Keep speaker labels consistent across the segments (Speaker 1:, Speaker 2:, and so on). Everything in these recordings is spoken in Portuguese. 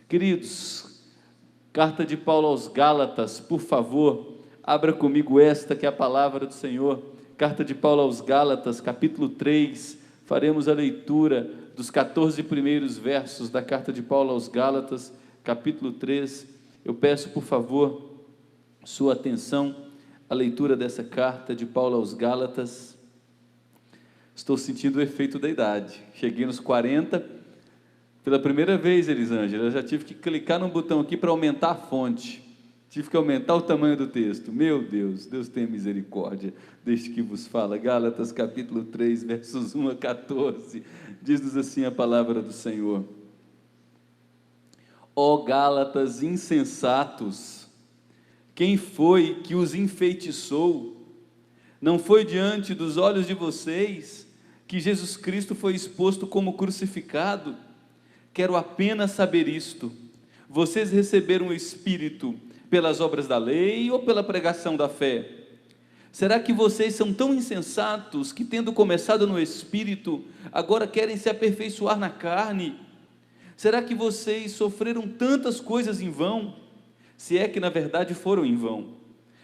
Speaker 1: Queridos, carta de Paulo aos Gálatas, por favor, abra comigo esta que é a palavra do Senhor. Carta de Paulo aos Gálatas, capítulo 3, faremos a leitura dos 14 primeiros versos da carta de Paulo aos Gálatas, capítulo 3. Eu peço, por favor, sua atenção à leitura dessa carta de Paulo aos Gálatas. Estou sentindo o efeito da idade, cheguei nos 40, pela primeira vez, Elisângela, eu já tive que clicar no botão aqui para aumentar a fonte, tive que aumentar o tamanho do texto. Meu Deus, Deus tenha misericórdia deste que vos fala. Gálatas capítulo 3, versos 1 a 14, diz-nos assim a palavra do Senhor: ó Gálatas insensatos, quem foi que os enfeitiçou? Não foi diante dos olhos de vocês que Jesus Cristo foi exposto como crucificado? Quero apenas saber isto: vocês receberam o Espírito pelas obras da lei ou pela pregação da fé? Será que vocês são tão insensatos que, tendo começado no Espírito, agora querem se aperfeiçoar na carne? Será que vocês sofreram tantas coisas em vão, se é que na verdade foram em vão?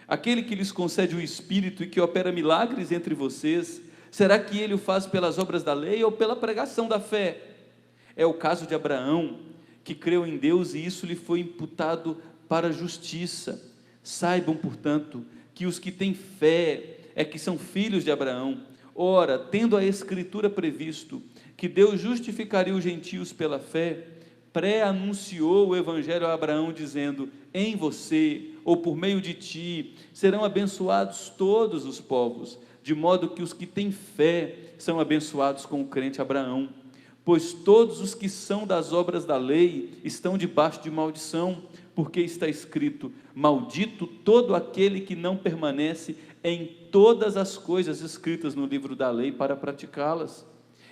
Speaker 1: Aquele que lhes concede o Espírito e que opera milagres entre vocês, será que ele o faz pelas obras da lei ou pela pregação da fé? É o caso de Abraão, que creu em Deus e isso lhe foi imputado para a justiça. Saibam, portanto, que os que têm fé é que são filhos de Abraão. Ora, tendo a Escritura previsto que Deus justificaria os gentios pela fé, pré-anunciou o Evangelho a Abraão, dizendo: em você, ou por meio de ti, serão abençoados todos os povos, de modo que os que têm fé são abençoados com o crente Abraão. Pois todos os que são das obras da lei estão debaixo de maldição, porque está escrito: maldito todo aquele que não permanece em todas as coisas escritas no livro da lei para praticá-las.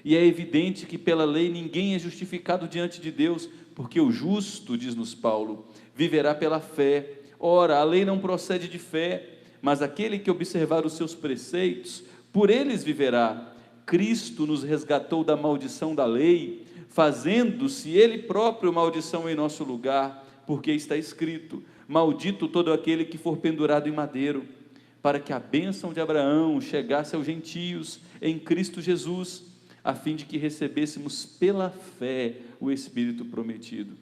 Speaker 1: E é evidente que pela lei ninguém é justificado diante de Deus, porque o justo, diz-nos Paulo, viverá pela fé. Ora, a lei não procede de fé, mas aquele que observar os seus preceitos, por eles viverá. Cristo nos resgatou da maldição da lei, fazendo-se Ele próprio maldição em nosso lugar, porque está escrito: maldito todo aquele que for pendurado em madeiro, para que a bênção de Abraão chegasse aos gentios em Cristo Jesus, a fim de que recebêssemos pela fé o Espírito prometido.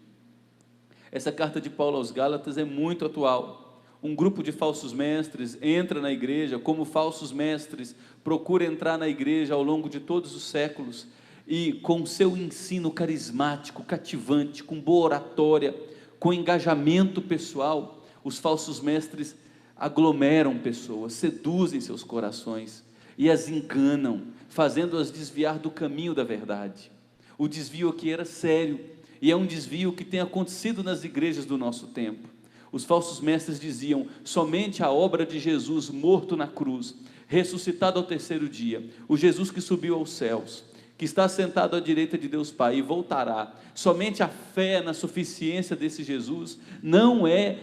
Speaker 1: Essa carta de Paulo aos Gálatas é muito atual. Um grupo de falsos mestres entra na igreja, como falsos mestres procura entrar na igreja ao longo de todos os séculos, e com seu ensino carismático, cativante, com boa oratória, com engajamento pessoal, os falsos mestres aglomeram pessoas, seduzem seus corações e as enganam, fazendo-as desviar do caminho da verdade. O desvio aqui era sério, e é um desvio que tem acontecido nas igrejas do nosso tempo. Os falsos mestres diziam: somente a obra de Jesus morto na cruz, ressuscitado ao terceiro dia, o Jesus que subiu aos céus, que está sentado à direita de Deus Pai e voltará, somente a fé na suficiência desse Jesus não é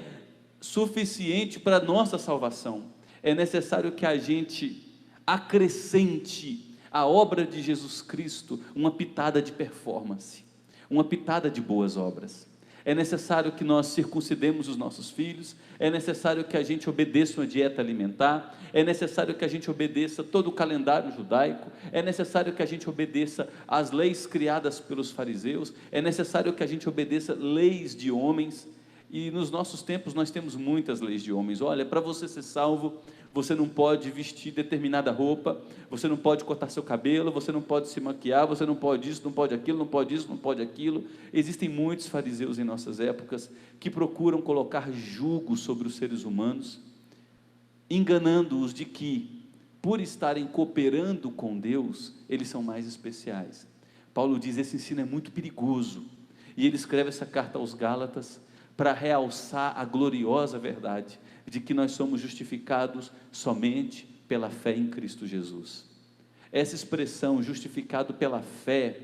Speaker 1: suficiente para a nossa salvação. É necessário que a gente acrescente à obra de Jesus Cristo uma pitada de performance, uma pitada de boas obras. É necessário que nós circuncidemos os nossos filhos, é necessário que a gente obedeça uma dieta alimentar, é necessário que a gente obedeça todo o calendário judaico, é necessário que a gente obedeça às leis criadas pelos fariseus, é necessário que a gente obedeça leis de homens. E nos nossos tempos nós temos muitas leis de homens. Olha, para você ser salvo, você não pode vestir determinada roupa, você não pode cortar seu cabelo, você não pode se maquiar, você não pode isso, não pode aquilo, não pode isso, não pode aquilo. Existem muitos fariseus em nossas épocas que procuram colocar jugo sobre os seres humanos, enganando-os de que, por estarem cooperando com Deus, eles são mais especiais. Paulo diz: esse ensino é muito perigoso, e ele escreve essa carta aos Gálatas para realçar a gloriosa verdade de que nós somos justificados somente pela fé em Cristo Jesus. Essa expressão, justificado pela fé,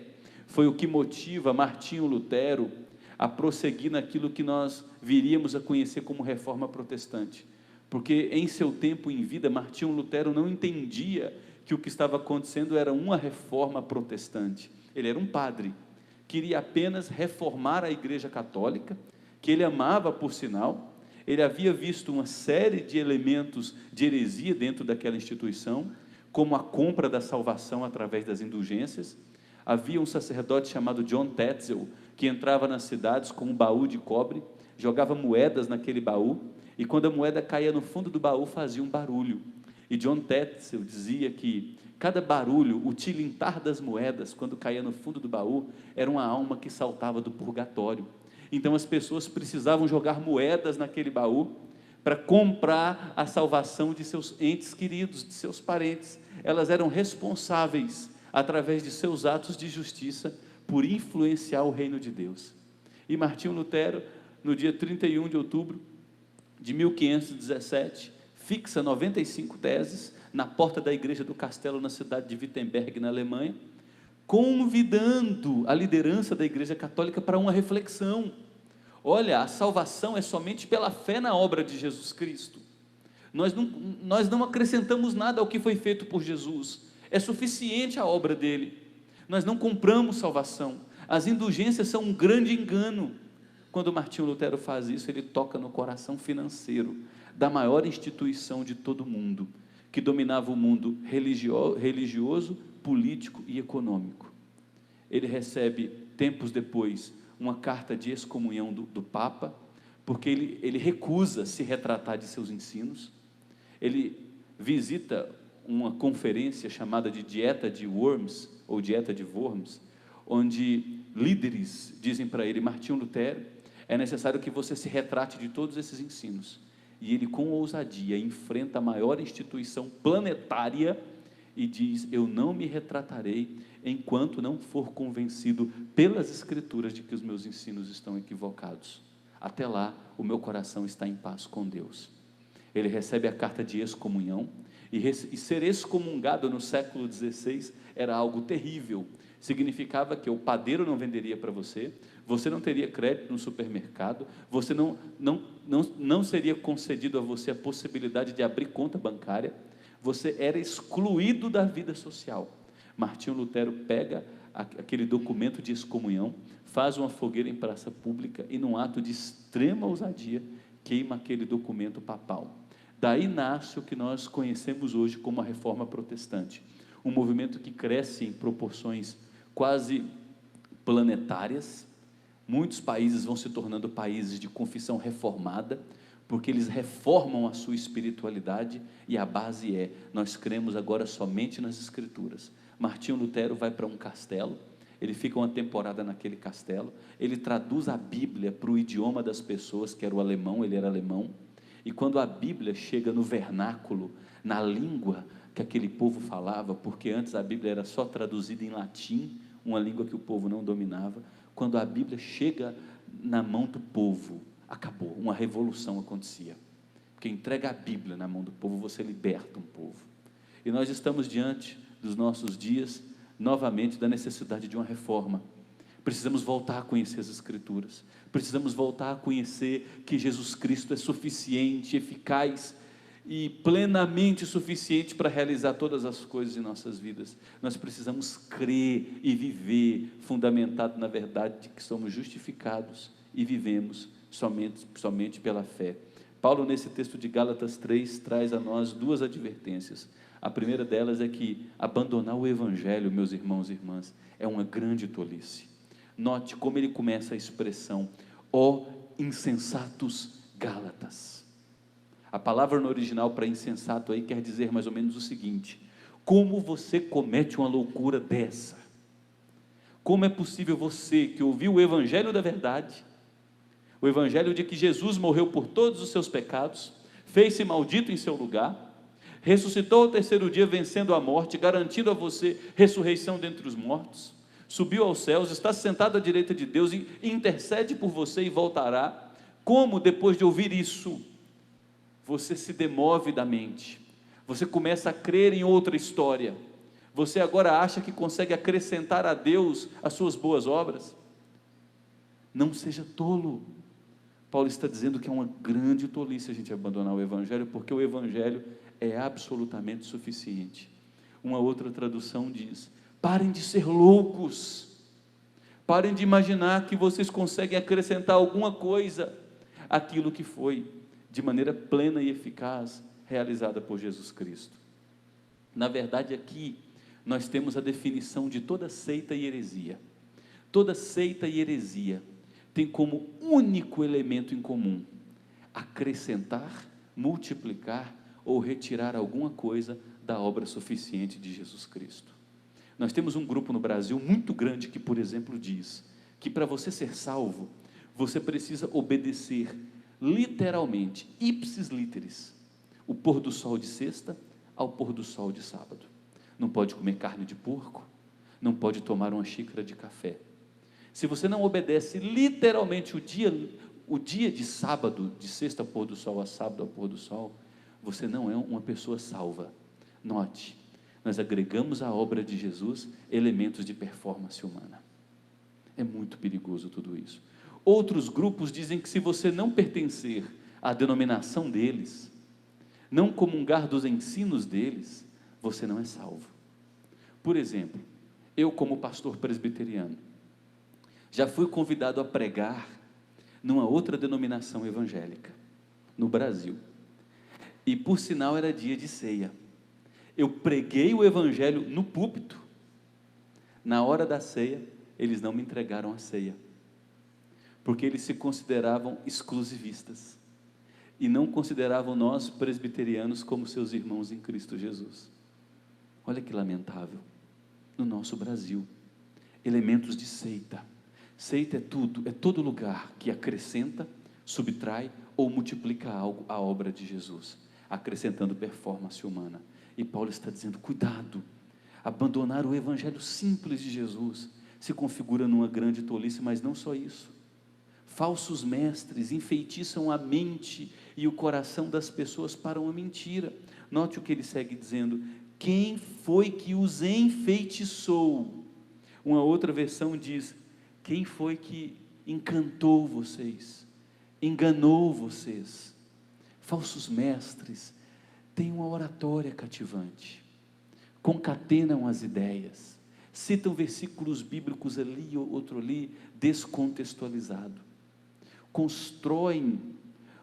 Speaker 1: foi o que motiva Martinho Lutero a prosseguir naquilo que nós viríamos a conhecer como reforma protestante, porque em seu tempo em vida, Martinho Lutero não entendia que o que estava acontecendo era uma reforma protestante. Ele era um padre queria apenas reformar a Igreja Católica, que ele amava por sinal. Ele havia visto uma série de elementos de heresia dentro daquela instituição, como a compra da salvação através das indulgências. Havia um sacerdote chamado John Tetzel, que entrava nas cidades com um baú de cobre, jogava moedas naquele baú, e quando a moeda caía no fundo do baú, fazia um barulho. E John Tetzel dizia que cada barulho, o tilintar das moedas, quando caía no fundo do baú, era uma alma que saltava do purgatório. Então as pessoas precisavam jogar moedas naquele baú para comprar a salvação de seus entes queridos, de seus parentes. Elas eram responsáveis, através de seus atos de justiça, por influenciar o reino de Deus. E Martinho Lutero, no dia 31 de outubro de 1517, fixa 95 teses na porta da igreja do castelo, na cidade de Wittenberg, na Alemanha, convidando a liderança da Igreja Católica para uma reflexão. Olha, a salvação é somente pela fé na obra de Jesus Cristo. Nós não acrescentamos nada ao que foi feito por Jesus, é suficiente a obra dele. Nós não compramos salvação. As indulgências são um grande engano. Quando Martinho Lutero faz isso, ele toca no coração financeiro da maior instituição de todo o mundo, que dominava o mundo religioso, político e econômico. Ele recebe, tempos depois, uma carta de excomunhão do Papa, porque ele recusa se retratar de seus ensinos. Ele visita uma conferência chamada de Dieta de Worms, ou Dieta de Worms, onde líderes dizem para ele: Martinho Lutero, é necessário que você se retrate de todos esses ensinos. E ele, com ousadia, enfrenta a maior instituição planetária e diz: eu não me retratarei enquanto não for convencido pelas Escrituras de que os meus ensinos estão equivocados. Até lá, o meu coração está em paz com Deus. Ele recebe a carta de excomunhão, e ser excomungado no século XVI era algo terrível. Significava que o padeiro não venderia para você, você não teria crédito no supermercado, você não seria concedido a você a possibilidade de abrir conta bancária, você era excluído da vida social. Martinho Lutero pega aquele documento de excomunhão, faz uma fogueira em praça pública e, num ato de extrema ousadia, queima aquele documento papal. Daí nasce o que nós conhecemos hoje como a Reforma Protestante, um movimento que cresce em proporções quase planetárias. Muitos países vão se tornando países de confissão reformada, porque eles reformam a sua espiritualidade, e a base é: nós cremos agora somente nas Escrituras. Martinho Lutero vai para um castelo, ele fica uma temporada naquele castelo, ele traduz a Bíblia para o idioma das pessoas, que era o alemão, ele era alemão, e quando a Bíblia chega no vernáculo, na língua que aquele povo falava, porque antes a Bíblia era só traduzida em latim, uma língua que o povo não dominava, quando a Bíblia chega na mão do povo, acabou, uma revolução acontecia, porque entrega a Bíblia na mão do povo, você liberta um povo. E nós estamos diante dos nossos dias, novamente, da necessidade de uma reforma. Precisamos voltar a conhecer as Escrituras, precisamos voltar a conhecer que Jesus Cristo é suficiente, eficaz e plenamente suficiente para realizar todas as coisas em nossas vidas. Nós precisamos crer e viver fundamentado na verdade de que somos justificados e vivemos somente pela fé. Paulo, nesse texto de Gálatas 3, traz a nós duas advertências. A primeira delas é que abandonar o Evangelho, meus irmãos e irmãs, é uma grande tolice. Note como ele começa a expressão: ó insensatos Gálatas. A palavra no original para insensato aí quer dizer mais ou menos o seguinte: como você comete uma loucura dessa? Como é possível você, que ouviu o Evangelho da verdade, o Evangelho de que Jesus morreu por todos os seus pecados, fez-se maldito em seu lugar, ressuscitou ao terceiro dia vencendo a morte, garantindo a você ressurreição dentre os mortos, subiu aos céus, está sentado à direita de Deus e intercede por você e voltará. Como, depois de ouvir isso, você se demove da mente, você começa a crer em outra história, você agora acha que consegue acrescentar a Deus as suas boas obras? Não seja tolo. Paulo está dizendo que é uma grande tolice a gente abandonar o Evangelho, porque o Evangelho é absolutamente suficiente. Uma outra tradução diz: parem de ser loucos, Parem de imaginar que vocês conseguem acrescentar alguma coisa àquilo que foi, de maneira plena e eficaz, realizada por Jesus Cristo. Na verdade, aqui nós temos a definição de toda seita e heresia. Toda seita e heresia tem como único elemento em comum acrescentar, multiplicar ou retirar alguma coisa da obra suficiente de Jesus Cristo. Nós temos um grupo no Brasil muito grande que, por exemplo, diz que para você ser salvo, você precisa obedecer literalmente, ipsis literis, o pôr do sol de sexta ao pôr do sol de sábado. Não pode comer carne de porco, não pode tomar uma xícara de café. Se você não obedece literalmente o dia de sábado, de sexta ao pôr do sol a sábado ao pôr do sol, você não é uma pessoa salva. Note, nós agregamos à obra de Jesus elementos de performance humana. É muito perigoso tudo isso. Outros grupos dizem que se você não pertencer à denominação deles, não comungar dos ensinos deles, você não é salvo. Por exemplo, eu como pastor presbiteriano, já fui convidado a pregar numa outra denominação evangélica, no Brasil, e por sinal era dia de ceia. Eu preguei o evangelho no púlpito, na hora da ceia, eles não me entregaram a ceia, porque eles se consideravam exclusivistas, e não consideravam nós presbiterianos como seus irmãos em Cristo Jesus. Olha que lamentável, no nosso Brasil, elementos de seita. Seita é tudo, é todo lugar que acrescenta, subtrai ou multiplica algo à obra de Jesus, acrescentando performance humana. E Paulo está dizendo, cuidado, abandonar o evangelho simples de Jesus se configura numa grande tolice, mas não só isso. Falsos mestres enfeitiçam a mente e o coração das pessoas para uma mentira. Note o que ele segue dizendo, quem foi que os enfeitiçou? Uma outra versão diz, quem foi que encantou vocês, enganou vocês? Falsos mestres têm uma oratória cativante, concatenam as ideias, citam versículos bíblicos ali, outro ali, descontextualizado, constroem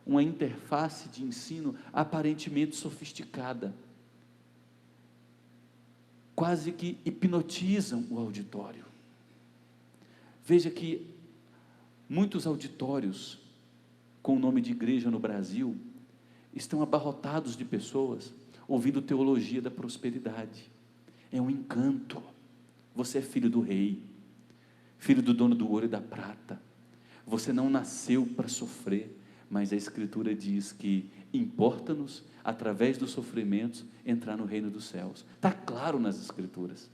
Speaker 1: uma interface de ensino aparentemente sofisticada, quase que hipnotizam o auditório. Veja que muitos auditórios com o nome de igreja no Brasil estão abarrotados de pessoas ouvindo teologia da prosperidade. É um encanto. Você é filho do rei, filho do dono do ouro e da prata. Você não nasceu para sofrer, mas a Escritura diz que importa-nos, através dos sofrimentos, entrar no reino dos céus. Está claro nas Escrituras.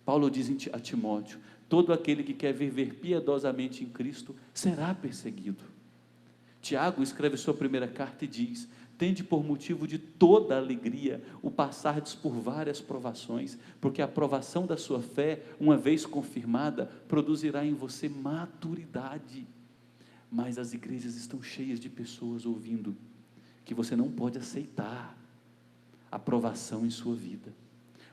Speaker 1: Paulo diz a Timóteo, todo aquele que quer viver piedosamente em Cristo, será perseguido. Tiago escreve sua primeira carta e diz, tende por motivo de toda alegria o passardes por várias provações, porque a provação da sua fé, uma vez confirmada, produzirá em você maturidade. Mas as igrejas estão cheias de pessoas ouvindo que você não pode aceitar a provação em sua vida,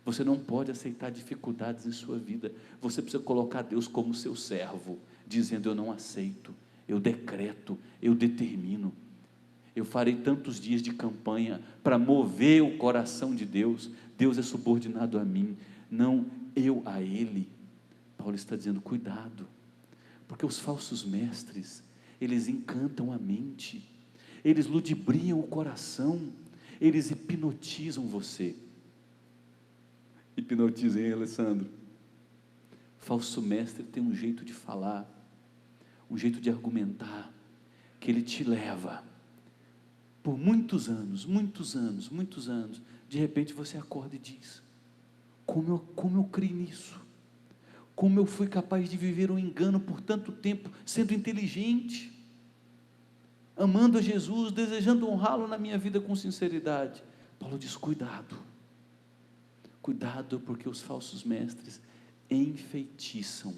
Speaker 1: você não pode aceitar dificuldades em sua vida, você precisa colocar Deus como seu servo, dizendo, eu não aceito, eu decreto, eu determino, eu farei tantos dias de campanha para mover o coração de Deus, Deus é subordinado a mim, não eu a Ele. Paulo está dizendo, cuidado, porque os falsos mestres, eles encantam a mente, eles ludibriam o coração, eles hipnotizam você. Hipnotizem, hein, Alessandro? Falso mestre tem um jeito de falar, um jeito de argumentar, que ele te leva, por muitos anos, de repente você acorda e diz, como eu criei nisso? Como eu fui capaz de viver um engano por tanto tempo, sendo inteligente, amando a Jesus, desejando honrá-lo na minha vida com sinceridade? Paulo diz, cuidado, porque os falsos mestres enfeitiçam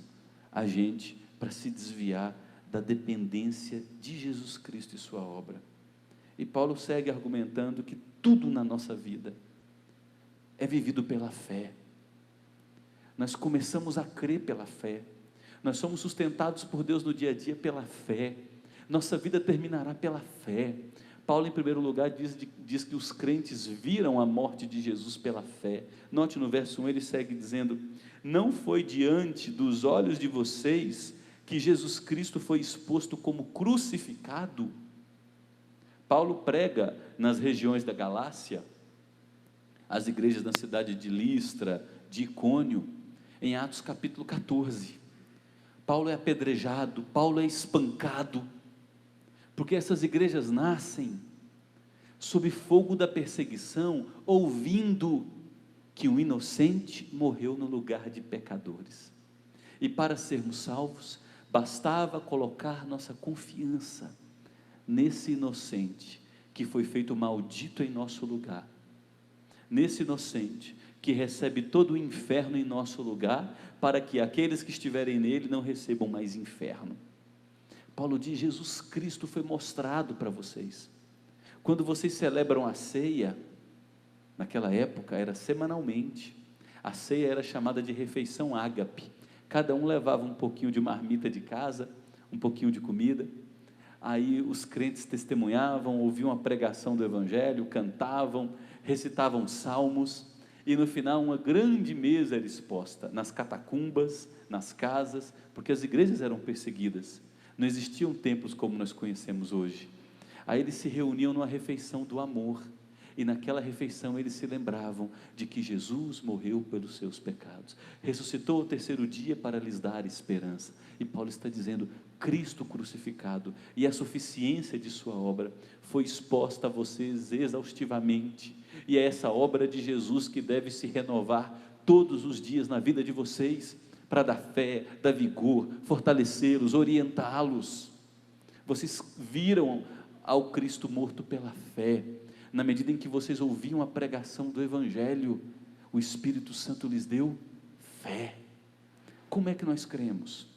Speaker 1: a gente para se desviar da dependência de Jesus Cristo e sua obra. E Paulo segue argumentando que tudo na nossa vida é vivido pela fé. Nós começamos a crer pela fé, Nós somos sustentados por Deus no dia a dia pela fé. Nossa vida terminará pela fé. Paulo, em primeiro lugar, diz que os crentes viram a morte de Jesus pela fé. Note no verso 1, ele segue dizendo: não foi diante dos olhos de vocês que Jesus Cristo foi exposto como crucificado. Paulo prega nas regiões da Galácia, as igrejas da cidade de Listra, de Icônio, em Atos capítulo 14. Paulo é apedrejado, Paulo é espancado, porque essas igrejas nascem sob fogo da perseguição, ouvindo que um inocente morreu no lugar de pecadores, e para sermos salvos, bastava colocar nossa confiança nesse inocente, que foi feito maldito em nosso lugar, nesse inocente, que recebe todo o inferno em nosso lugar, para que aqueles que estiverem nele não recebam mais inferno. Paulo diz: Jesus Cristo foi mostrado para vocês. Quando vocês celebram a ceia, naquela época era semanalmente, a ceia era chamada de refeição ágape, cada um levava um pouquinho de marmita de casa, um pouquinho de comida, aí os crentes testemunhavam, ouviam a pregação do evangelho, cantavam, recitavam salmos, e no final uma grande mesa era exposta, nas catacumbas, nas casas, porque as igrejas eram perseguidas, não existiam templos como nós conhecemos hoje. Aí eles se reuniam numa refeição do amor, e naquela refeição eles se lembravam de que Jesus morreu pelos seus pecados, ressuscitou ao terceiro dia para lhes dar esperança. E Paulo está dizendo: Cristo crucificado e a suficiência de sua obra foi exposta a vocês exaustivamente, e é essa obra de Jesus que deve se renovar todos os dias na vida de vocês, para dar fé, dar vigor, fortalecê-los, orientá-los. Vocês viram ao Cristo morto pela fé, na medida em que vocês ouviam a pregação do Evangelho, o Espírito Santo lhes deu fé. Como é que nós cremos?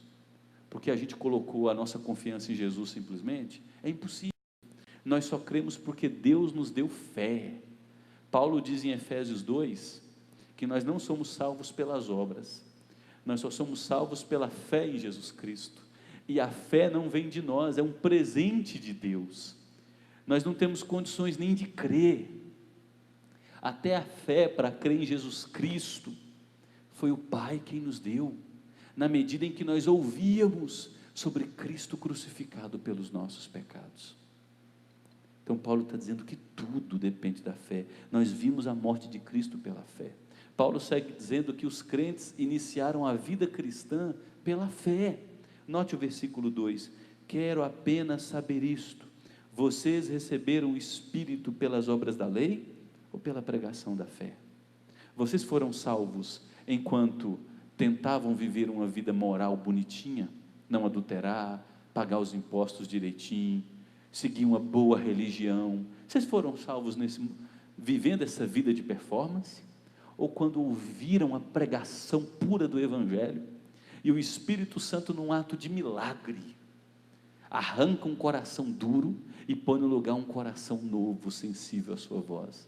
Speaker 1: Porque a gente colocou a nossa confiança em Jesus simplesmente? É impossível. Nós só cremos porque Deus nos deu fé. Paulo diz em Efésios 2, que nós não somos salvos pelas obras, nós só somos salvos pela fé em Jesus Cristo, e a fé não vem de nós, é um presente de Deus. Nós não temos condições nem de crer, até a fé para crer em Jesus Cristo, foi o Pai quem nos deu, na medida em que nós ouvíamos sobre Cristo crucificado pelos nossos pecados. Então Paulo está dizendo que tudo depende da fé. Nós vimos a morte de Cristo pela fé. Paulo segue dizendo que os crentes iniciaram a vida cristã pela fé. Note o versículo 2: quero apenas saber isto, vocês receberam o Espírito pelas obras da lei ou pela pregação da fé? Vocês foram salvos enquanto tentavam viver uma vida moral bonitinha, não adulterar, pagar os impostos direitinho, seguir uma boa religião? Vocês foram salvos vivendo essa vida de performance? Ou quando ouviram a pregação pura do Evangelho, e o Espírito Santo, num ato de milagre, arranca um coração duro e põe no lugar um coração novo, sensível à sua voz?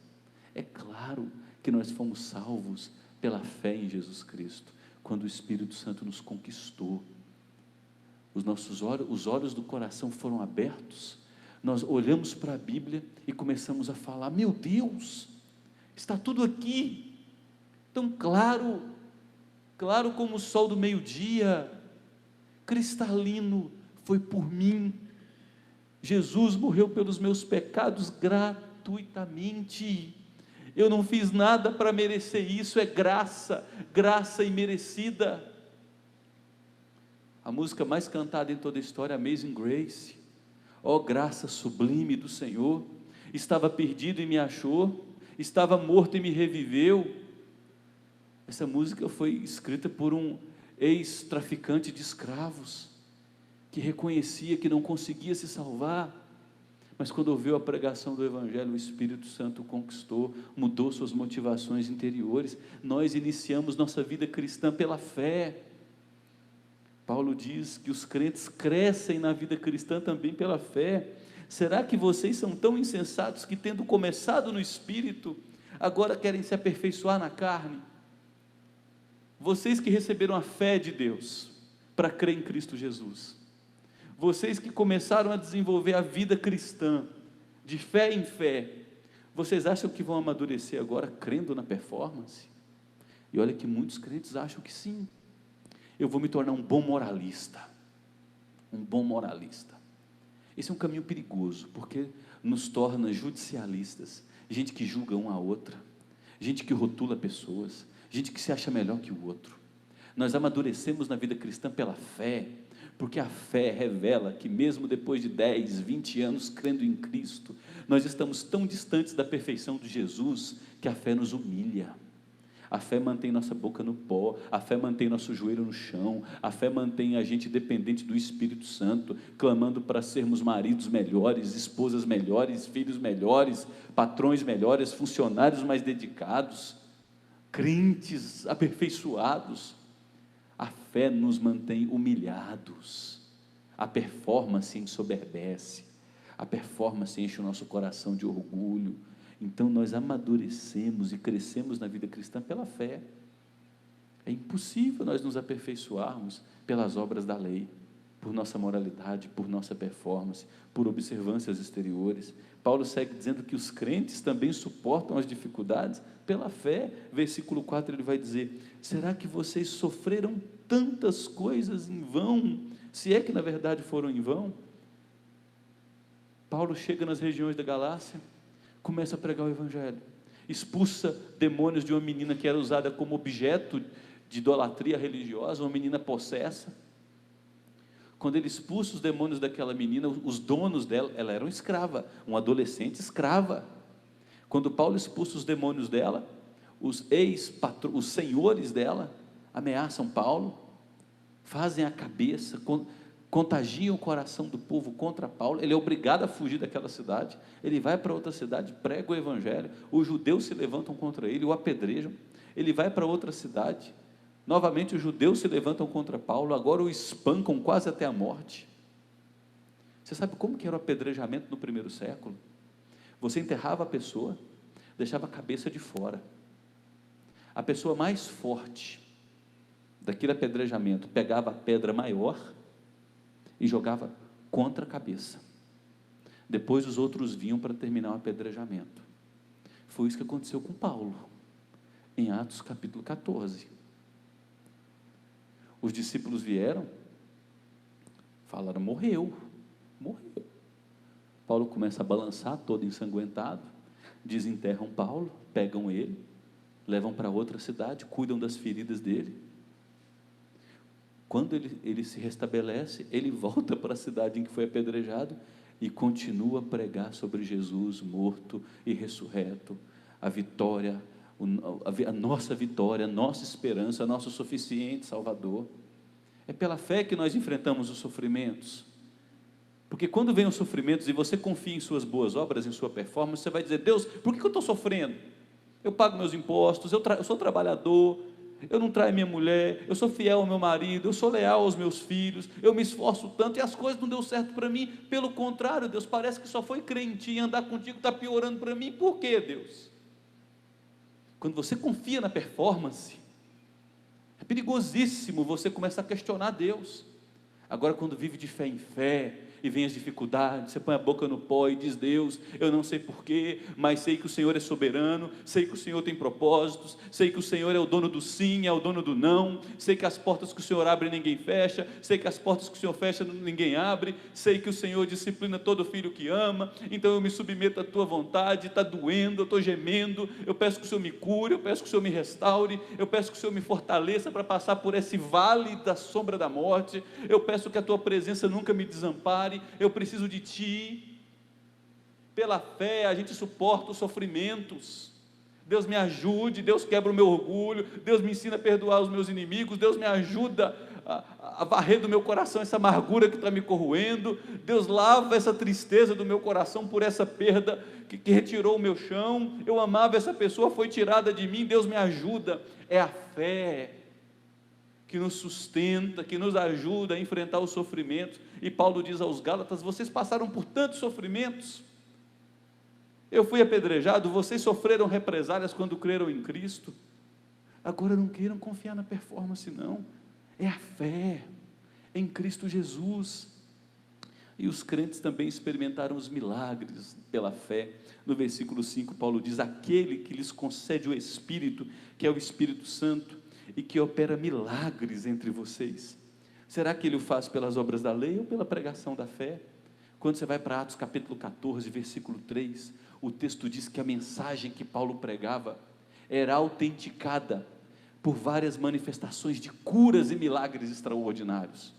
Speaker 1: É claro que nós fomos salvos pela fé em Jesus Cristo, quando o Espírito Santo nos conquistou, os olhos do coração foram abertos, nós olhamos para a Bíblia e começamos a falar: meu Deus, está tudo aqui, tão claro, claro como o sol do meio-dia, cristalino, foi por mim, Jesus morreu pelos meus pecados gratuitamente, eu não fiz nada para merecer isso, é graça, graça imerecida. A música mais cantada em toda a história, Amazing Grace, ó graça sublime do Senhor, estava perdido e me achou, estava morto e me reviveu. Essa música foi escrita por um ex-traficante de escravos, que reconhecia que não conseguia se salvar, mas quando ouviu a pregação do Evangelho, o Espírito Santo o conquistou, mudou suas motivações interiores. Nós iniciamos nossa vida cristã pela fé. Paulo diz que os crentes crescem na vida cristã também pela fé. Será que vocês são tão insensatos que, tendo começado no Espírito, agora querem se aperfeiçoar na carne? Vocês que receberam a fé de Deus, para crer em Cristo Jesus? Vocês que começaram a desenvolver a vida cristã, de fé em fé, vocês acham que vão amadurecer agora crendo na performance? E olha que muitos crentes acham que sim. Eu vou me tornar um bom moralista. Um bom moralista. Esse é um caminho perigoso, porque nos torna judicialistas, gente que julga uma a outra, gente que rotula pessoas, gente que se acha melhor que o outro. Nós amadurecemos na vida cristã pela fé, porque a fé revela que mesmo depois de 10, 20 anos crendo em Cristo, nós estamos tão distantes da perfeição de Jesus, que a fé nos humilha. A fé mantém nossa boca no pó, a fé mantém nosso joelho no chão, a fé mantém a gente dependente do Espírito Santo, clamando para sermos maridos melhores, esposas melhores, filhos melhores, patrões melhores, funcionários mais dedicados, crentes aperfeiçoados. A fé nos mantém humilhados, a performance ensoberbece, a performance enche o nosso coração de orgulho. Então nós amadurecemos e crescemos na vida cristã pela fé. É impossível nós nos aperfeiçoarmos pelas obras da lei, por nossa moralidade, por nossa performance, por observâncias exteriores. Paulo segue dizendo que os crentes também suportam as dificuldades pela fé. Versículo 4 ele vai dizer: será que vocês sofreram tantas coisas em vão, se é que na verdade foram em vão? Paulo chega nas regiões da Galácia, começa a pregar o Evangelho, expulsa demônios de uma menina que era usada como objeto de idolatria religiosa, uma menina possessa. Quando ele expulsa os demônios daquela menina, os donos dela, ela era uma escrava, uma adolescente escrava. Quando Paulo expulsa os demônios dela, os os senhores dela ameaçam Paulo, fazem a cabeça, contagiam o coração do povo contra Paulo. Ele é obrigado a fugir daquela cidade, ele vai para outra cidade, prega o Evangelho, os judeus se levantam contra ele, o apedrejam. Ele vai para outra cidade, novamente os judeus se levantam contra Paulo, agora o espancam quase até a morte. Você sabe como que era o apedrejamento no primeiro século? Você enterrava a pessoa, deixava a cabeça de fora. A pessoa mais forte daquele apedrejamento pegava a pedra maior e jogava contra a cabeça. Depois os outros vinham para terminar o apedrejamento. Foi isso que aconteceu com Paulo, em Atos capítulo 14. Os discípulos vieram, falaram: morreu. Paulo começa a balançar, todo ensanguentado, desenterram Paulo, pegam ele, levam para outra cidade, cuidam das feridas dele. Quando ele se restabelece, ele volta para a cidade em que foi apedrejado e continua a pregar sobre Jesus morto e ressurreto, a vitória, a nossa vitória, a nossa esperança, a nosso suficiente Salvador. É pela fé que nós enfrentamos os sofrimentos, porque quando vem os sofrimentos e você confia em suas boas obras, em sua performance, você vai dizer: Deus, por que eu estou sofrendo? Eu pago meus impostos, eu sou trabalhador, eu não traio minha mulher, eu sou fiel ao meu marido, eu sou leal aos meus filhos, eu me esforço tanto e as coisas não deu certo para mim. Pelo contrário, Deus, parece que só foi crer em Ti e andar contigo está piorando para mim. Por quê, Deus? Quando você confia na performance, é perigosíssimo você começar a questionar Deus. Agora, quando vive de fé em fé, e vem as dificuldades, você põe a boca no pó e diz: Deus, eu não sei porquê, mas sei que o Senhor é soberano, sei que o Senhor tem propósitos, sei que o Senhor é o dono do sim, é o dono do não, sei que as portas que o Senhor abre ninguém fecha, sei que as portas que o Senhor fecha ninguém abre, sei que o Senhor disciplina todo filho que ama, então eu me submeto à Tua vontade. Está doendo, eu estou gemendo, eu peço que o Senhor me cure, eu peço que o Senhor me restaure, eu peço que o Senhor me fortaleça para passar por esse vale da sombra da morte, eu peço que a Tua presença nunca me desampare, eu preciso de Ti. Pela fé a gente suporta os sofrimentos. Deus me ajude, Deus quebra o meu orgulho, Deus me ensina a perdoar os meus inimigos, Deus me ajuda a varrer do meu coração essa amargura que está me corroendo, Deus lava essa tristeza do meu coração por essa perda que retirou o meu chão, eu amava essa pessoa, foi tirada de mim, Deus me ajuda. É a fé que nos sustenta, que nos ajuda a enfrentar os sofrimentos. E Paulo diz aos Gálatas: vocês passaram por tantos sofrimentos, eu fui apedrejado, vocês sofreram represálias quando creram em Cristo, agora não queiram confiar na performance não, é a fé, em Cristo Jesus. E os crentes também experimentaram os milagres pela fé. No versículo 5, Paulo diz: aquele que lhes concede o Espírito, que é o Espírito Santo, e que opera milagres entre vocês. Será que ele o faz pelas obras da lei ou pela pregação da fé? Quando você vai para Atos capítulo 14, versículo 3, o texto diz que a mensagem que Paulo pregava era autenticada por várias manifestações de curas e milagres extraordinários.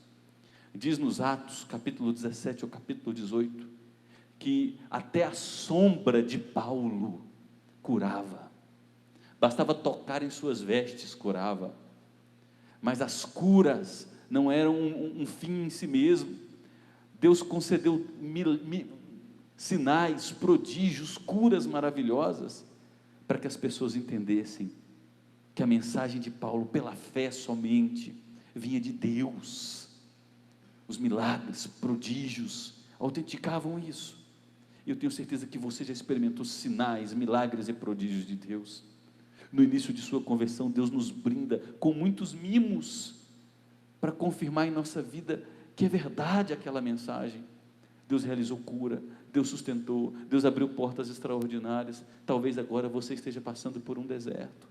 Speaker 1: Diz nos Atos, capítulo 17 ao capítulo 18, que até a sombra de Paulo curava, bastava tocar em suas vestes, curava. Mas as curas não eram um fim em si mesmo. Deus concedeu sinais, prodígios, curas maravilhosas, para que as pessoas entendessem que a mensagem de Paulo, pela fé somente, vinha de Deus. Os milagres, prodígios, autenticavam isso. E eu tenho certeza que você já experimentou sinais, milagres e prodígios de Deus. No início de sua conversão, Deus nos brinda com muitos mimos, para confirmar em nossa vida que é verdade aquela mensagem. Deus realizou cura, Deus sustentou, Deus abriu portas extraordinárias. Talvez agora você esteja passando por um deserto,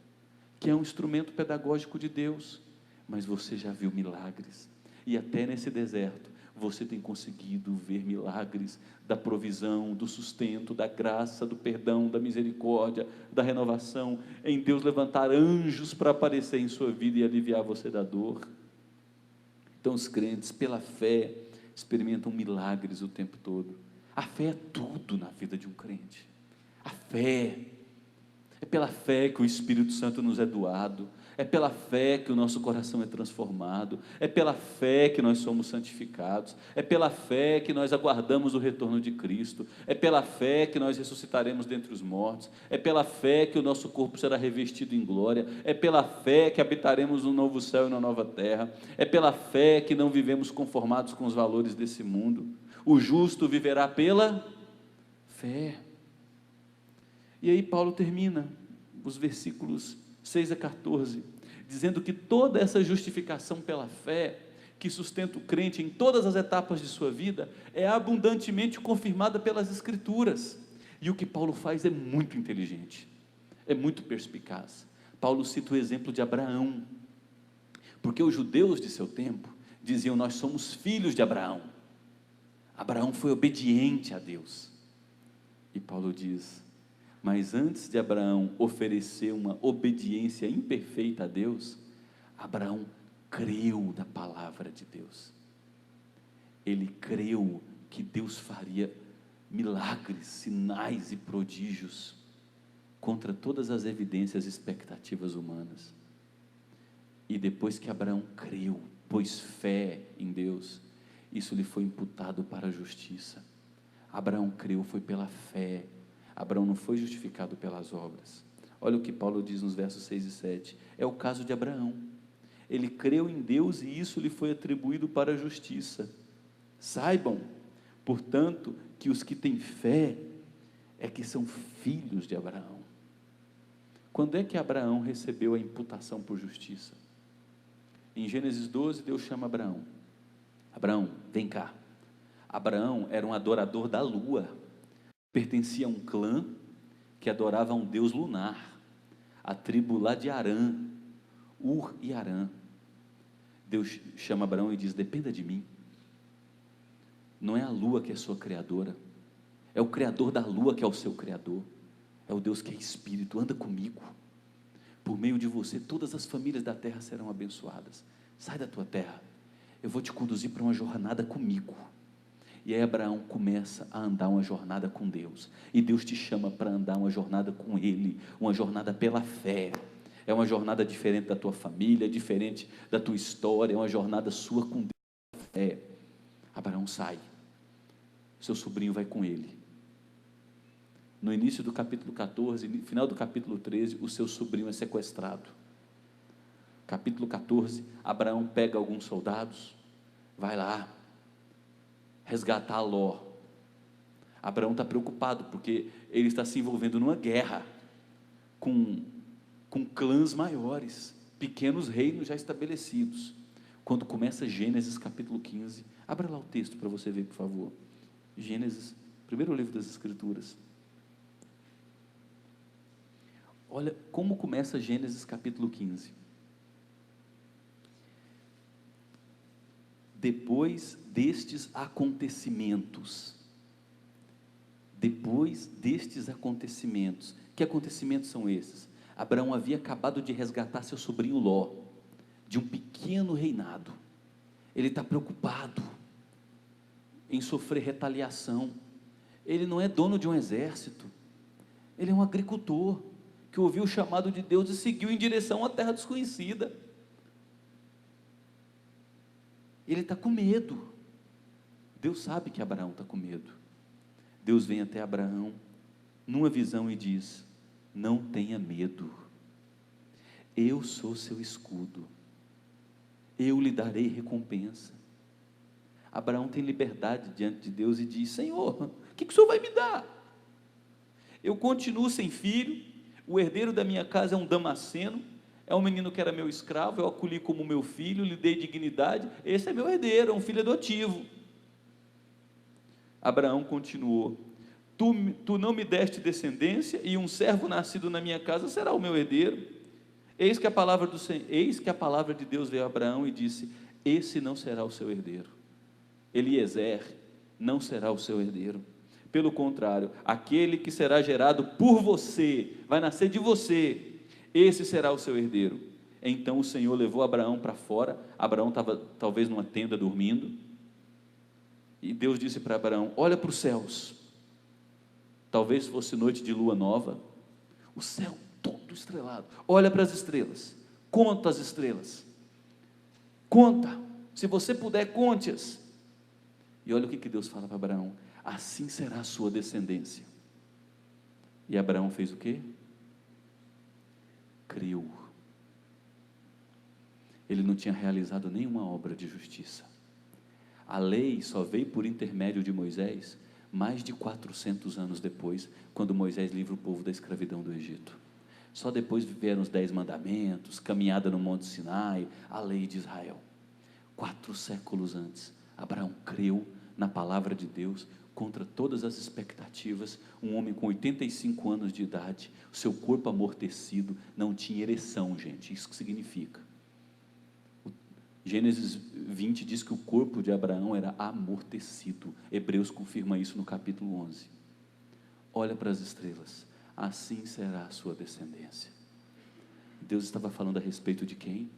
Speaker 1: que é um instrumento pedagógico de Deus, mas você já viu milagres, e até nesse deserto, você tem conseguido ver milagres da provisão, do sustento, da graça, do perdão, da misericórdia, da renovação, em Deus levantar anjos para aparecer em sua vida e aliviar você da dor. Então os crentes, pela fé, experimentam milagres o tempo todo. A fé é tudo na vida de um crente. A fé, é pela fé que o Espírito Santo nos é doado, é pela fé que o nosso coração é transformado, é pela fé que nós somos santificados, é pela fé que nós aguardamos o retorno de Cristo, é pela fé que nós ressuscitaremos dentre os mortos, é pela fé que o nosso corpo será revestido em glória, é pela fé que habitaremos no novo céu e na nova terra, é pela fé que não vivemos conformados com os valores desse mundo. O justo viverá pela fé. E aí Paulo termina os versículos 6 a 14, dizendo que toda essa justificação pela fé, que sustenta o crente em todas as etapas de sua vida, é abundantemente confirmada pelas Escrituras. E o que Paulo faz é muito inteligente, é muito perspicaz. Paulo cita o exemplo de Abraão, porque os judeus de seu tempo diziam: nós somos filhos de Abraão. Abraão foi obediente a Deus. E Paulo diz: mas antes de Abraão oferecer uma obediência imperfeita a Deus, Abraão creu na palavra de Deus. Ele creu que Deus faria milagres, sinais e prodígios, contra todas as evidências e expectativas humanas. E depois que Abraão creu, pôs fé em Deus, isso lhe foi imputado para a justiça. Abraão creu, foi pela fé. Abraão não foi justificado pelas obras. Olha o que Paulo diz nos versos 6 e 7. É o caso de Abraão. Ele creu em Deus e isso lhe foi atribuído para a justiça. Saibam, portanto, que os que têm fé é que são filhos de Abraão. Quando é que Abraão recebeu a imputação por justiça? Em Gênesis 12, Deus chama Abraão. Abraão, vem cá. Abraão era um adorador da lua, pertencia a um clã que adorava a um deus lunar, a tribo lá de Arã, Ur e Arã. Deus chama Abraão e diz: dependa de mim. Não é a lua que é sua criadora, é o criador da lua que é o seu criador, é o Deus que é espírito. Anda comigo, por meio de você todas as famílias da terra serão abençoadas. Sai da tua terra, eu vou te conduzir para uma jornada comigo. E aí Abraão começa a andar uma jornada com Deus, e Deus te chama para andar uma jornada com Ele, uma jornada pela fé. É uma jornada diferente da tua família, diferente da tua história, é uma jornada sua com Deus. Abraão sai, seu sobrinho vai com ele. No início do capítulo 14, no final do capítulo 13, o seu sobrinho é sequestrado. Capítulo 14, Abraão pega alguns soldados, vai lá resgatar Ló. Abraão está preocupado, porque ele está se envolvendo numa guerra, com clãs maiores, pequenos reinos já estabelecidos. quando começa Gênesis capítulo 15, abra lá o texto para você ver, por favor. Gênesis, primeiro livro das Escrituras. Olha como começa Gênesis capítulo 15. Depois destes acontecimentos, que acontecimentos são esses? Abraão havia acabado de resgatar seu sobrinho Ló, de um pequeno reinado. Ele está preocupado em sofrer retaliação. Ele não é dono de um exército, ele é um agricultor, que ouviu o chamado de Deus e seguiu em direção à terra desconhecida. Ele está com medo. Deus sabe que Abraão está com medo. Deus vem até Abraão, numa visão, e diz: não tenha medo, eu sou seu escudo, eu lhe darei recompensa. Abraão tem liberdade diante de Deus e diz: Senhor, o que o Senhor vai me dar? Eu continuo sem filho, o herdeiro da minha casa é um Damasceno, é um menino que era meu escravo, eu acolhi como meu filho, lhe dei dignidade, esse é meu herdeiro, é um filho adotivo. Abraão continuou: tu não me deste descendência, e um servo nascido na minha casa será o meu herdeiro. Eis que a palavra de Deus veio a Abraão e disse: esse não será o seu herdeiro, Eliezer não será o seu herdeiro, pelo contrário, aquele que será gerado por você, vai nascer de você, esse será o seu herdeiro. Então o Senhor levou Abraão para fora. Abraão estava talvez numa tenda dormindo, e Deus disse para Abraão: olha para os céus. Talvez fosse noite de lua nova, o céu todo estrelado, olha para as estrelas, conta as estrelas, conta, se você puder, conte-as. E olha o que Deus fala para Abraão: assim será a sua descendência. E Abraão fez o quê? Creu. Ele não tinha realizado nenhuma obra de justiça. A lei só veio por intermédio de Moisés mais de 400 anos depois, quando Moisés livra o povo da escravidão do Egito. Só depois vieram os 10 mandamentos, caminhada no Monte Sinai, a lei de Israel. 4 séculos antes, Abraão creu na palavra de Deus, contra todas as expectativas. Um homem com 85 anos de idade, o seu corpo amortecido, não tinha ereção, gente, isso que significa. Gênesis 20 diz que o corpo de Abraão era amortecido. Hebreus confirma isso no capítulo 11. Olha para as estrelas, assim será a sua descendência. Deus estava falando a respeito de quem?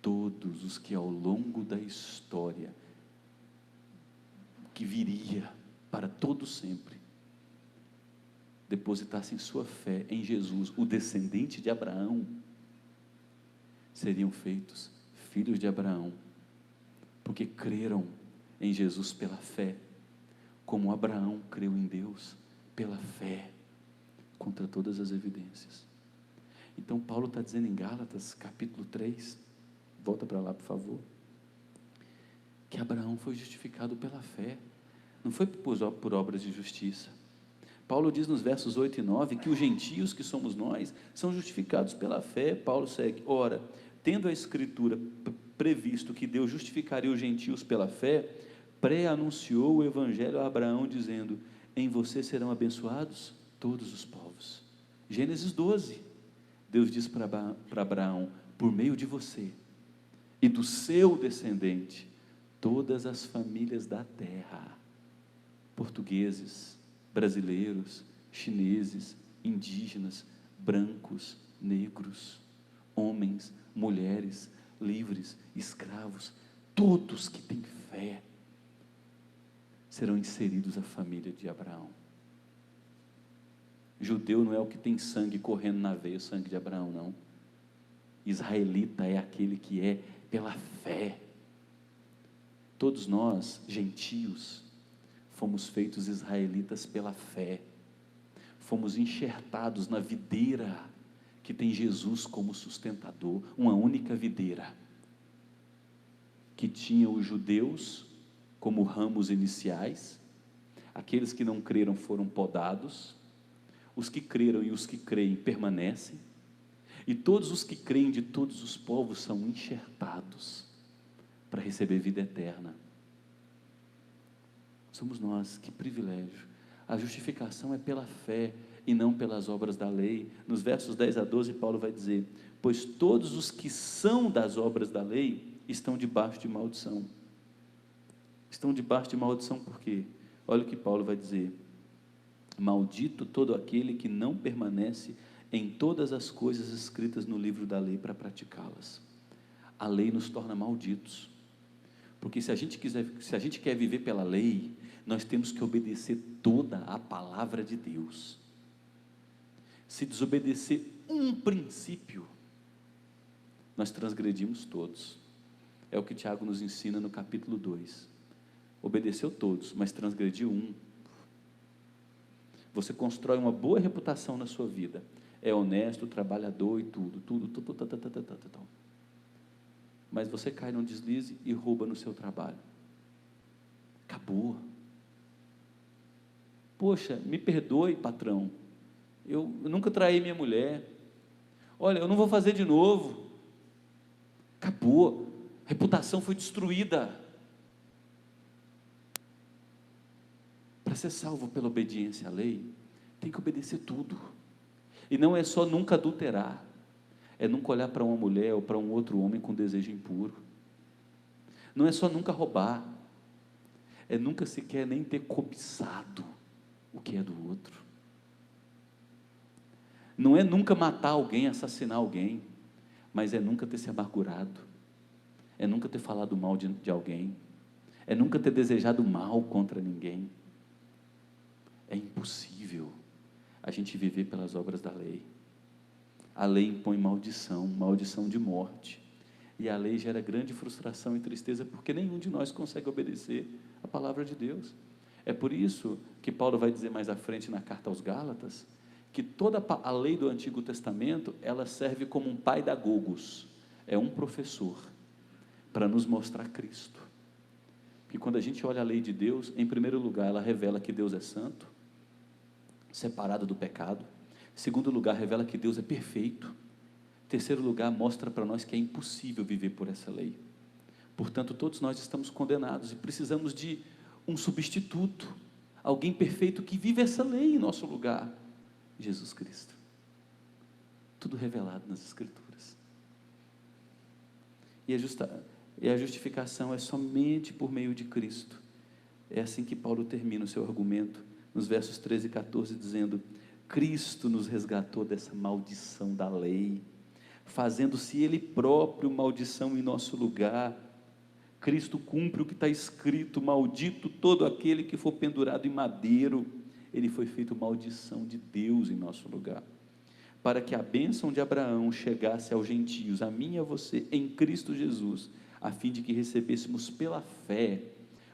Speaker 1: Todos os que ao longo da história, que viria para todo sempre, depositassem sua fé em Jesus, o descendente de Abraão, seriam feitos filhos de Abraão, porque creram em Jesus pela fé, como Abraão creu em Deus pela fé, contra todas as evidências. Então Paulo está dizendo em Gálatas capítulo 3, volta para lá por favor, que Abraão foi justificado pela fé, não foi por obras de justiça. Paulo diz nos versos 8 e 9, que os gentios, que somos nós, são justificados pela fé. Paulo segue: ora, tendo a escritura previsto que Deus justificaria os gentios pela fé, pré-anunciou o evangelho a Abraão, dizendo: em você serão abençoados todos os povos. Gênesis 12, Deus diz para Abraão: por meio de você e do seu descendente, todas as famílias da terra, portugueses, brasileiros, chineses, indígenas, brancos, negros, homens, mulheres, livres, escravos, todos que têm fé, serão inseridos à família de Abraão. Judeu não é o que tem sangue correndo na veia, o sangue de Abraão, não. Israelita é aquele que é pela fé. Todos nós, gentios, fomos feitos israelitas pela fé, fomos enxertados na videira que tem Jesus como sustentador, uma única videira, que tinha os judeus como ramos iniciais, aqueles que não creram foram podados, os que creram e os que creem permanecem, e todos os que creem de todos os povos são enxertados para receber vida eterna. Somos nós, que privilégio. A justificação é pela fé e não pelas obras da lei. Nos versos 10 a 12, Paulo vai dizer: pois todos os que são das obras da lei estão debaixo de maldição. Estão debaixo de maldição por quê? Olha o que Paulo vai dizer: maldito todo aquele que não permanece em todas as coisas escritas no livro da lei para praticá-las. A lei nos torna malditos, porque se a gente quer viver pela lei, nós temos que obedecer toda a palavra de Deus. Se desobedecer um princípio, nós transgredimos todos. É o que Tiago nos ensina no capítulo 2. Obedeceu todos, mas transgrediu um. Você constrói uma boa reputação na sua vida, é honesto, trabalhador e tudo, mas você cai num deslize e rouba no seu trabalho. Acabou. Poxa, me perdoe, patrão, eu nunca traí minha mulher, olha, eu não vou fazer de novo. Acabou, a reputação foi destruída. Para ser salvo pela obediência à lei, tem que obedecer tudo, e não é só nunca adulterar, é nunca olhar para uma mulher ou para um outro homem com desejo impuro, não é só nunca roubar, é nunca sequer nem ter cobiçado o que é do outro, não é nunca matar alguém, assassinar alguém, mas é nunca ter se amargurado, é nunca ter falado mal de alguém, é nunca ter desejado mal contra ninguém. É impossível a gente viver pelas obras da lei. A lei impõe maldição, maldição de morte, e a lei gera grande frustração e tristeza, porque nenhum de nós consegue obedecer a palavra de Deus. É por isso que Paulo vai dizer mais à frente na carta aos Gálatas, que toda a lei do Antigo Testamento, ela serve como um paidagogos, é um professor, para nos mostrar Cristo. Porque quando a gente olha a lei de Deus, em primeiro lugar, ela revela que Deus é santo, separado do pecado. Em segundo lugar, revela que Deus é perfeito. Em terceiro lugar, mostra para nós que é impossível viver por essa lei. Portanto, todos nós estamos condenados e precisamos de um substituto, alguém perfeito que vive essa lei em nosso lugar, Jesus Cristo. Tudo revelado nas Escrituras. E a justificação é somente por meio de Cristo. É assim que Paulo termina o seu argumento, nos versos 13 e 14, dizendo: Cristo nos resgatou dessa maldição da lei, fazendo-se Ele próprio maldição em nosso lugar. Cristo cumpre o que está escrito: maldito todo aquele que for pendurado em madeiro. Ele foi feito maldição de Deus em nosso lugar, para que a bênção de Abraão chegasse aos gentios, a mim e a você, em Cristo Jesus, a fim de que recebêssemos pela fé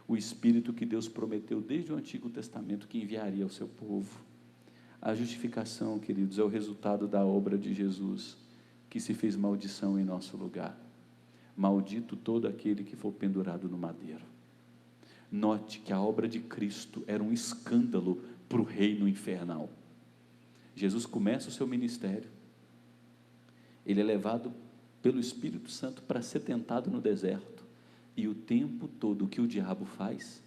Speaker 1: o Espírito que Deus prometeu desde o Antigo Testamento que enviaria ao seu povo. A justificação, queridos, é o resultado da obra de Jesus, que se fez maldição em nosso lugar. Maldito todo aquele que for pendurado no madeiro. Note que a obra de Cristo era um escândalo para o reino infernal. Jesus começa o seu ministério, ele é levado pelo Espírito Santo para ser tentado no deserto, e o tempo todo o que o diabo faz?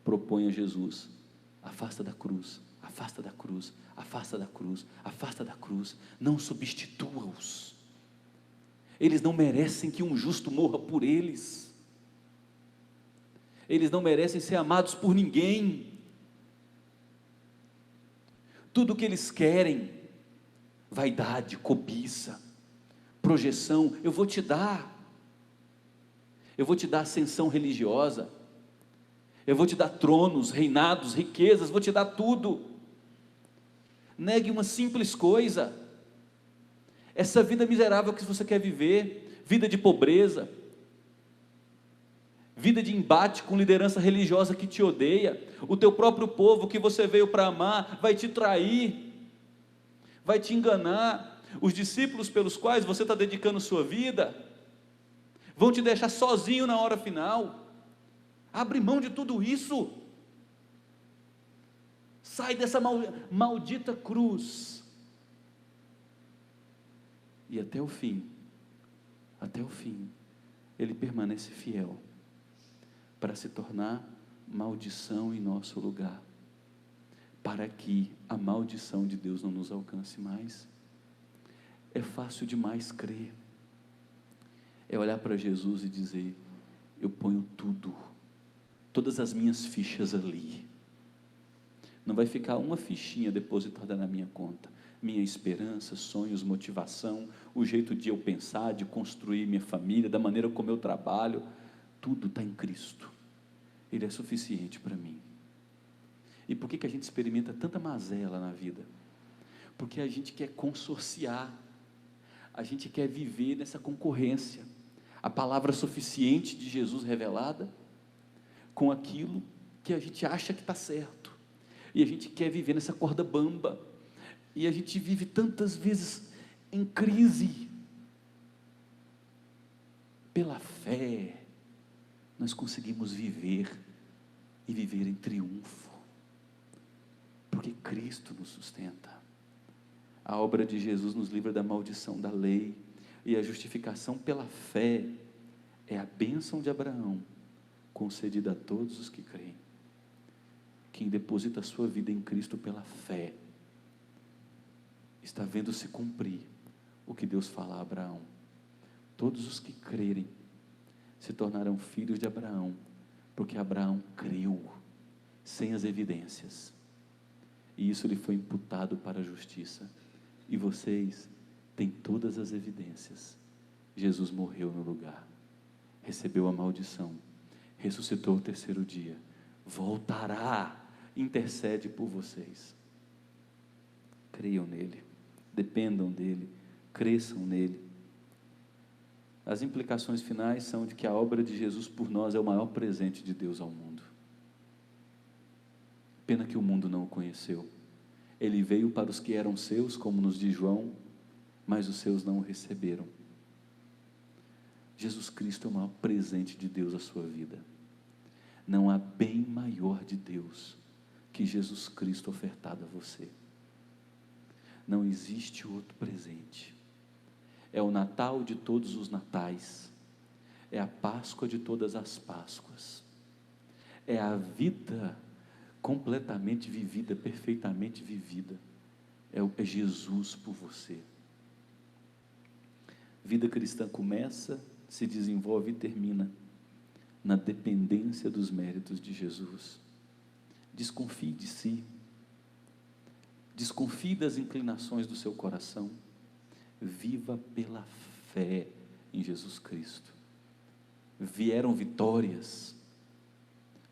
Speaker 1: Propõe a Jesus: afasta da cruz, afasta da cruz, afasta da cruz, afasta da cruz, não substitua-os, eles não merecem que um justo morra por eles, eles não merecem ser amados por ninguém, tudo o que eles querem, vaidade, cobiça, projeção, eu vou te dar ascensão religiosa, eu vou te dar tronos, reinados, riquezas, vou te dar tudo. Negue uma simples coisa, essa vida miserável que você quer viver, vida de pobreza, vida de embate com liderança religiosa que te odeia, o teu próprio povo que você veio para amar, vai te trair, vai te enganar, os discípulos pelos quais você está dedicando sua vida, vão te deixar sozinho na hora final. Abre mão de tudo isso, sai dessa maldita cruz, e até o fim, ele permanece fiel, para se tornar maldição em nosso lugar, para que a maldição de Deus não nos alcance mais. É fácil demais crer, é olhar para Jesus e dizer: eu ponho tudo, todas as minhas fichas ali, não vai ficar uma fichinha depositada na minha conta. Minha esperança, sonhos, motivação, o jeito de eu pensar, de construir minha família, da maneira como eu trabalho, tudo está em Cristo, Ele é suficiente para mim. E por que a gente experimenta tanta mazela na vida? Porque a gente quer consorciar, a gente quer viver nessa concorrência, a palavra suficiente de Jesus revelada, com aquilo que a gente acha que está certo, e a gente quer viver nessa corda bamba, e a gente vive tantas vezes em crise. Pela fé, nós conseguimos viver, e viver em triunfo, porque Cristo nos sustenta. A obra de Jesus nos livra da maldição da lei, e a justificação pela fé é a bênção de Abraão, concedida a todos os que creem. Quem deposita a sua vida em Cristo pela fé, está vendo se cumprir o que Deus fala a Abraão: todos os que crerem se tornarão filhos de Abraão, porque Abraão creu, sem as evidências, e isso lhe foi imputado para a justiça. E vocês têm todas as evidências. Jesus morreu no lugar, recebeu a maldição, ressuscitou ao terceiro dia, voltará, intercede por vocês. Creiam nele, dependam dele, cresçam nele. As implicações finais são de que a obra de Jesus por nós é o maior presente de Deus ao mundo. Pena que o mundo não o conheceu. Ele veio para os que eram seus, como nos diz João, mas os seus não o receberam. Jesus Cristo é o maior presente de Deus à sua vida. Não há bem maior de Deus que Jesus Cristo ofertado a você. Não existe outro presente. É o Natal de todos os natais, é a Páscoa de todas as Páscoas, é a vida completamente vivida, perfeitamente vivida, é Jesus por você. Vida cristã começa, se desenvolve e termina na dependência dos méritos de Jesus. Desconfie de si, desconfie das inclinações do seu coração, viva pela fé em Jesus Cristo. Vieram vitórias,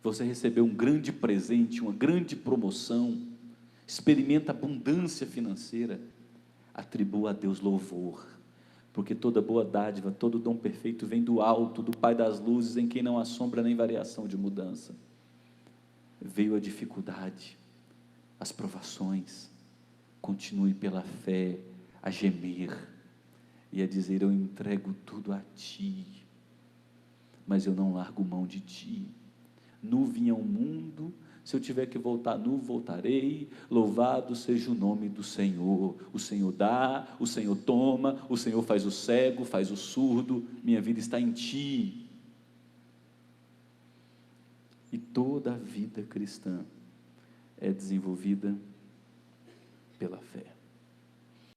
Speaker 1: você recebeu um grande presente, uma grande promoção, experimenta abundância financeira, atribua a Deus louvor, porque toda boa dádiva, todo dom perfeito vem do alto, do Pai das luzes, em quem não há sombra nem variação de mudança. Veio a dificuldade, as provações, continue pela fé a gemer e a dizer: eu entrego tudo a Ti, mas eu não largo mão de Ti. Nu vim ao mundo, se eu tiver que voltar nu, voltarei. Louvado seja o nome do Senhor. O Senhor dá, o Senhor toma, o Senhor faz o cego, faz o surdo. Minha vida está em Ti. E toda a vida cristã é desenvolvida pela fé.